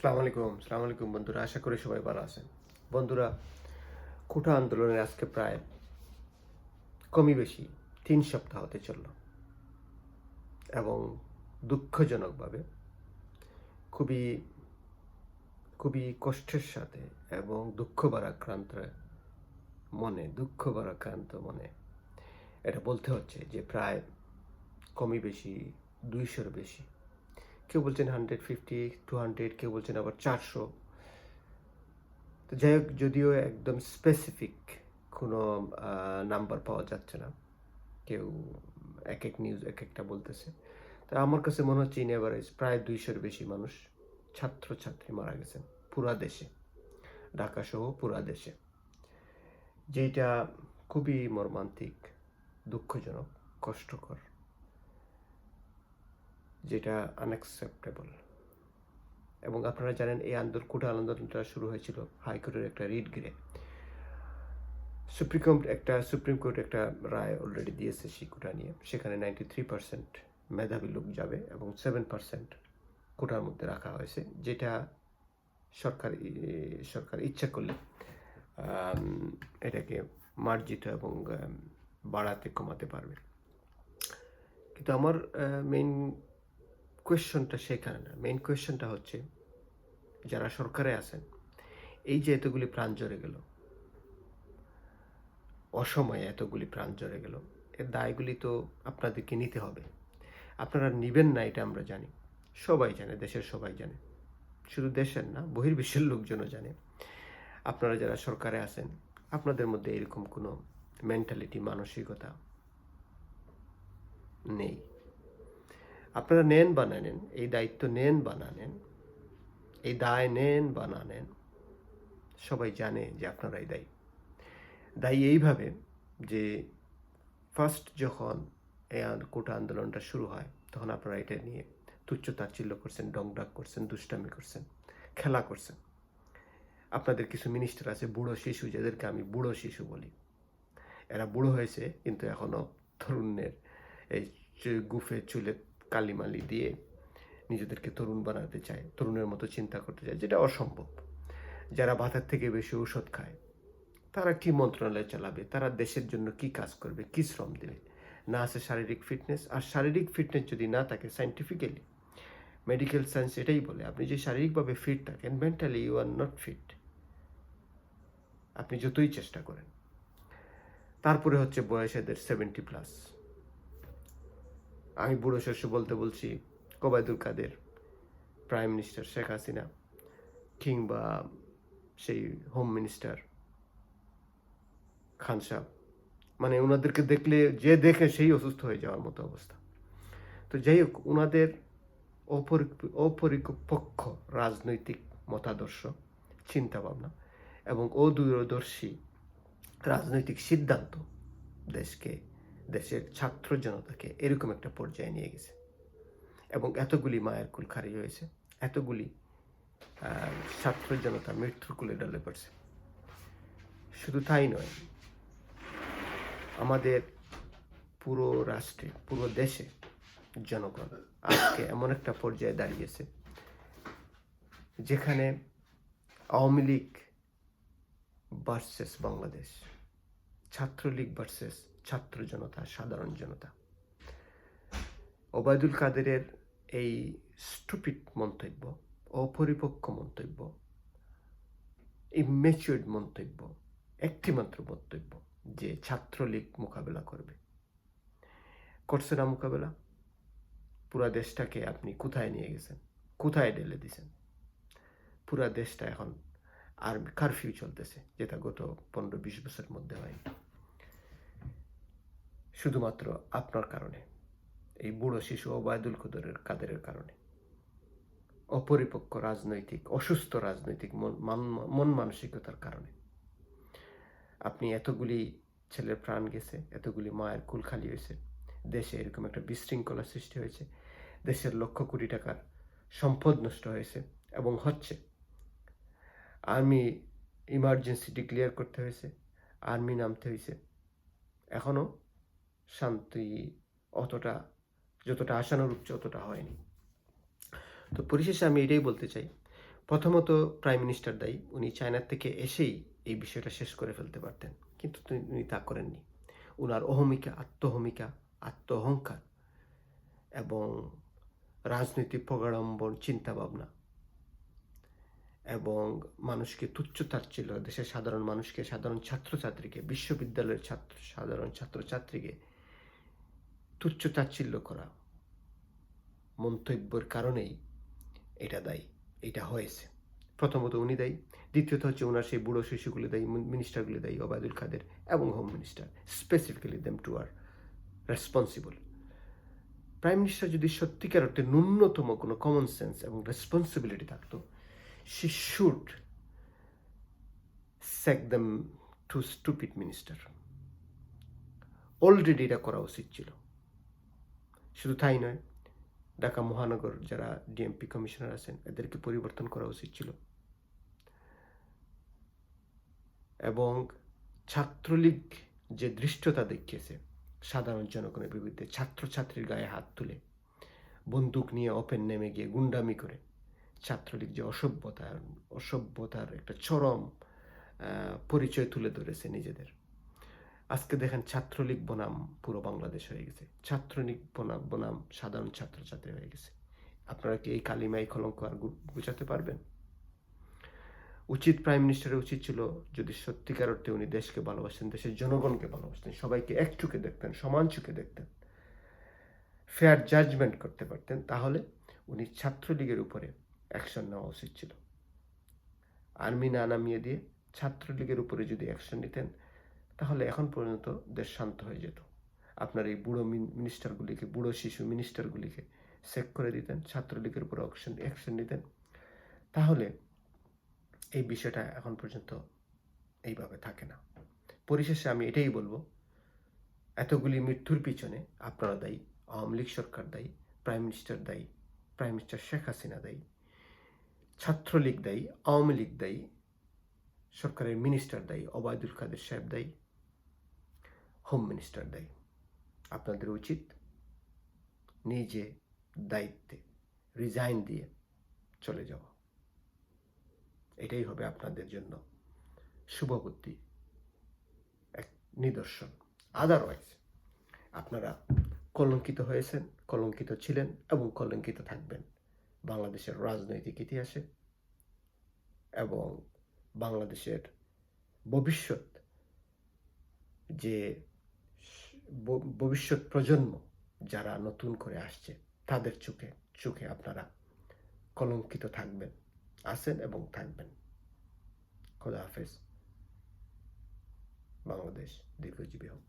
সালাম আলাইকুম বন্ধুরা, আশা করি সবাই ভালো আছেন। বন্ধুরা, কোটা আন্দোলনের আজকে প্রায় কমই বেশি 3 সপ্তাহ হতে চলল এবং দুঃখজনকভাবে খুবই খুবই কষ্টের সাথে এবং দুঃখ ভারাক্রান্ত মনে এটা বলতে হচ্ছে যে প্রায় কমই বেশি 200-র বেশি। কেউ বলছেন 150, 200, কেউ বলছেন আবার 400। তো যাই হোক, যদিও একদম স্পেসিফিক কোনো নাম্বার পাওয়া যাচ্ছে না, কেউ এক এক নিউজ এক একটা বলতেছে। তো আমার কাছে মনে হচ্ছে ইন এভারেজ প্রায় 200-র বেশি মানুষ, ছাত্রছাত্রী মারা গেছেন পুরা দেশে, ঢাকা সহ পুরা দেশে, যেটা খুবই মর্মান্তিক, দুঃখজনক, কষ্টকর, যেটা আনঅ্যাকসেপ্টেবল। এবং আপনারা জানেন এই কোটা আন্দোলনটা শুরু হয়েছিল হাইকোর্টের একটা রিট ঘিরে। সুপ্রিম কোর্ট একটা রায় অলরেডি দিয়েছে সেই কোটা নিয়ে। সেখানে 93% মেধাবী লোক যাবে এবং 7% কোটার মধ্যে রাখা হয়েছে, যেটা সরকার ইচ্ছা করলে এটাকে মার্জিত এবং বাড়াতে কমাতে পারবে। কিন্তু আমার মেইন কোয়েশ্চনটা সেখানে না। মেইন কোয়েশ্চনটা হচ্ছে, যারা সরকারে আছেন, এই যে এতগুলি প্রাণ ঝরে গেল, অসময়ে এতগুলি প্রাণ ঝরে গেল, এর দায়গুলি তো আপনাদেরকে নিতে হবে। আপনারা নেবেন না এটা আমরা জানি, সবাই জানে, দেশের সবাই জানে, শুধু দেশের না, বহির্বিশ্বের লোকজনও জানে। আপনারা যারা সরকারে আছেন, আপনাদের মধ্যে এরকম কোনো মেন্টালিটি, মানসিকতা নেই। আপনারা নেন বা না নেন, এই দায়িত্ব নেন বা না নেন, এই দায় নেন বা না নেন, সবাই জানে যে আপনারা এই দায়ী এইভাবে যে ফার্স্ট যখন এই কোটা আন্দোলনটা শুরু হয়, তখন আপনারা এটা নিয়ে তুচ্ছ তাচ্ছিল্য করছেন, ডংডাক করছেন, দুষ্টামি করছেন, খেলা করছেন। আপনাদের কিছু মিনিস্টার আছে বুড়ো শিশু, যাদেরকে আমি বুড়ো শিশু বলি। এরা বুড়ো হয়েছে কিন্তু এখনও তরুণের এই গুফে চুলে কালিমালি দিয়ে নিজেদেরকে তরুণ বানাতে চায়, তরুণের মতো চিন্তা করতে চায়, যেটা অসম্ভব। যারা ভাতার থেকে বেশি ঔষধ খায়, তারা কি মন্ত্রণালয় চালাবে? তারা দেশের জন্য কি কাজ করবে? কি শ্রম দেবে? না আছে শারীরিক ফিটনেস। আর শারীরিক ফিটনেস যদি না থাকে, সায়েন্টিফিক্যালি মেডিকেল সায়েন্স এটাই বলে, আপনি যে শারীরিকভাবে ফিট থাকেন, mentally you are not fit, আপনি যতই চেষ্টা করেন। তারপরে হচ্ছে বয়স এদের 70+। আমি বুড়ো শস্য বলছি ওবায়দুল কাদের, প্রাইম মিনিস্টার শেখ হাসিনা, কিংবা সেই হোম মিনিস্টার খান সাহেব, মানে ওনাদেরকে দেখলে যে দেখে সেই অসুস্থ হয়ে যাওয়ার মতো অবস্থা। তো যাই হোক, ওনাদের অপরিপক্ক রাজনৈতিক মতাদর্শ, চিন্তাভাবনা এবং অদূরদর্শী রাজনৈতিক সিদ্ধান্ত দেশের ছাত্র জনতাকে এরকম একটা পর্যায়ে নিয়ে গেছে এবং এতগুলি মায়ের কুল খারি হয়েছে, এতগুলি ছাত্র জনতা মৃত্যুর কুলে ঢলে পড়ছে। শুধু তাই নয়, আমাদের পুরো রাষ্ট্রে, পুরো দেশে জনগণ আজকে এমন একটা পর্যায়ে দাঁড়িয়েছে যেখানে আওয়ামী লীগ ভার্সেস বাংলাদেশ, ছাত্রলীগ ভার্সেস ছাত্র জনতা, সাধারণ জনতা। ওবায়দুল কাদেরের এই স্টুপিড মন্তব্য, অপরিপক্ক মন্তব্য, ইম্যাচিউরড মন্তব্য, একটিমাত্র মন্তব্য যে ছাত্রলীগ মোকাবেলা করছে না মোকাবেলা। পুরা দেশটাকে আপনি কোথায় নিয়ে গেছেন, কোথায় ঢেলে দিয়েছেন? পুরা দেশটা এখন আর্মি কারফিউ চলতেছে, যেটা গত 15-20 বছরের মধ্যে হয়নি, শুধুমাত্র আপনার কারণে, এই বুড়ো শিশু ওবায়দুল কাদেরের কারণে, অপরিপক্ক রাজনৈতিক, অসুস্থ রাজনৈতিক মন মানসিকতার কারণে। আপনি এতগুলি ছেলের প্রাণ গেছে, এতগুলি মায়ের কুল খালি হয়েছে, দেশে এরকম একটা বিশৃঙ্খলা সৃষ্টি হয়েছে, দেশের লক্ষ কোটি টাকার সম্পদ নষ্ট হয়েছে এবং হচ্ছে। আর্মি ইমার্জেন্সি ডিক্লেয়ার করতে হয়েছে, আর্মি নামতে হয়েছে, এখনও শান্তি যতটা আশানুরূপ অতটা হয়নি। তো পরিশেষে আমি এটাই বলতে চাই, প্রথমত প্রাইম মিনিস্টার দায়ী। উনি চায়নার থেকে এসেই এই বিষয়টা শেষ করে ফেলতে পারতেন, কিন্তু উনি তা করেননি। উনার আত্মহমিকা, আত্ম অহংকার এবং রাজনৈতিক প্রগাড়ম্বর চিন্তাভাবনা এবং মানুষকে তুচ্ছ-তাচ্ছিল্য, দেশের সাধারণ মানুষকে, সাধারণ ছাত্রছাত্রীকে, বিশ্ববিদ্যালয়ের সাধারণ ছাত্রছাত্রীকে তুচ্ছ-তাচ্ছিল্য করা মন্তব্যের কারণেই এটা দায়ী, এটা হয়েছে। প্রথমত উনি দায়ী, দ্বিতীয়ত হচ্ছে ওনার সেই বুড়ো শিশুগুলি দায়ী, মিনিস্টারগুলি দায়ী, ওবায়দুল কাদের এবং home minister, specifically them to R responsible. Prime minister যদি সত্যিকার অর্থে ন্যূনতম কোনো কমন সেন্স এবং রেসপন্সিবিলিটি থাকতো, she should sack them to stupid minister. Already এটা করা উচিত ছিল। শুধু তাই নয়, ঢাকা মহানগর যারা ডিএমপি কমিশনার আছেন এদেরকে পরিবর্তন করা উচিত ছিল এবং ছাত্রলীগ যে ধৃষ্টতা দেখিয়েছে সাধারণ জনগণের বিরুদ্ধে, ছাত্রছাত্রীর গায়ে হাত তুলে বন্দুক নিয়ে ওপেন নেমে গিয়ে গুন্ডামি করে, ছাত্রলীগ যে অসভ্যতার একটা চরম পরিচয় তুলে ধরেছে নিজেদের। আজকে দেখেন ছাত্রলীগ বনাম পুরো বাংলাদেশ হয়ে গেছে, ছাত্রলীগ বনাম সাধারণ ছাত্রছাত্রী হয়ে গেছে। আপনারা কি এই কালিমাই কলঙ্ক আর গুছাতে পারবেন? উচিত প্রাইম মিনিস্টারের উচিত ছিল, যদি সত্যিকার অর্থে উনি দেশকে ভালোবাসতেন, দেশের জনগণকে ভালোবাসতেন, সবাইকে এক চোখে দেখতেন, সমান চোখে দেখতেন, ফেয়ার জাজমেন্ট করতে পারতেন, তাহলে উনি ছাত্রলীগের উপরে অ্যাকশন নেওয়া উচিত ছিল। আর্মি না নামিয়ে দিয়ে ছাত্রলীগের উপরে যদি অ্যাকশন নিতেন, তাহলে এখন পর্যন্ত দেশ শান্ত হয়ে যেত। আপনার এই বুড়ো মিনিস্টারগুলিকে, বুড়ো শিশু মিনিস্টারগুলিকে সেক করে দিতেন, ছাত্রলীগের উপর অ্যাকশন নিতেন, তাহলে এই বিষয়টা এখন পর্যন্ত এইভাবে থাকে না। পরিশেষে আমি এটাই বলবো, এতগুলি মৃত্যুর পিছনে আপনারা দায়ী, আওয়ামী লীগ সরকার দায়ী, প্রাইম মিনিস্টার দায়ী, প্রাইম মিনিস্টার শেখ হাসিনা দায়ী, ছাত্রলীগ দায়ী, আওয়ামী লীগ দায়ী, সরকারের মিনিস্টার দায়ী, ওবায়দুল কাদের সাহেব দায়ী, হোম মিনিস্টার দায়ী। আপনাদের উচিত নিজে দায়িত্বে রিজাইন দিয়ে চলে যাওয়া। এটাই হবে আপনাদের জন্য শুভবুদ্ধি এক নিদর্শন। আদারওয়াইজ আপনারা কলঙ্কিত হয়েছেন, কলঙ্কিত ছিলেন এবং কলঙ্কিত থাকবেন বাংলাদেশের রাজনৈতিক ইতিহাসে এবং বাংলাদেশের ভবিষ্যৎ যে ভবিষ্যৎ প্রজন্ম যারা নতুন করে আসছে তাদের চোখে আপনারা কলঙ্কিত থাকবেন, আছেন এবং থাকবেন। খোদা হাফেজ। বাংলাদেশ দীর্ঘজীবী হোক।